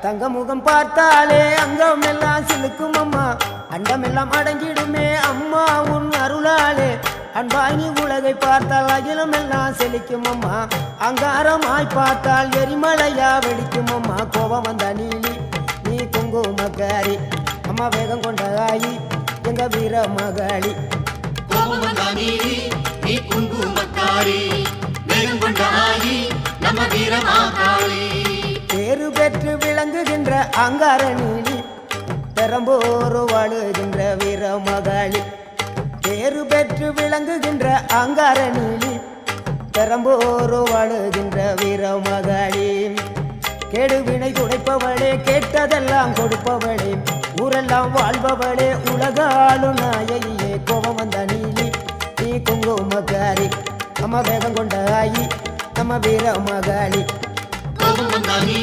தங்க முகம் பார்த்தாலே அங்கம் எல்லாம் சிலுக்கும் அம்மா அண்டமெல்லாம் அடங்கிடுமே அம்மா உன் அருளாலே அன்பாங்கி உலகை பார்த்தால் அகிலம் எல்லாம் செழிக்கும் அம்மா அங்காரமாய் பார்த்தால் எரிமலையா வெடிக்கும் அம்மா கோபம் வந்த நீலி நீ குங்குமக்காரி அம்மா வேகம் கொண்ட ஆயி எங்க வீர மகாளி கோபம் வந்த நீலி நீ குங்குமக்காரி வேகம் கொண்ட ஆயி நம்ம வீர மகாளி பேரு பெற்று விளங்குகின்ற அங்கார நீலி பெரம்போரு வாழுகின்ற வீர மகாளி பேரு பெற்று விளங்குகின்ற அங்கார நீலி பெரம்போரு வாழுகின்ற வீர மகாளி கேடுவினை துடைப்பவளே கேட்டதெல்லாம் கொடுப்பவளே ஊரெல்லாம் வாழ்பவளே உலகாளு நாயகியே கோபம் வந்த நீலி நீ குங்குமக்காரி அம்மா வேகம் கொண்ட ஆயி நம்ம வீர மகாளி கோபம் வந்த நீலி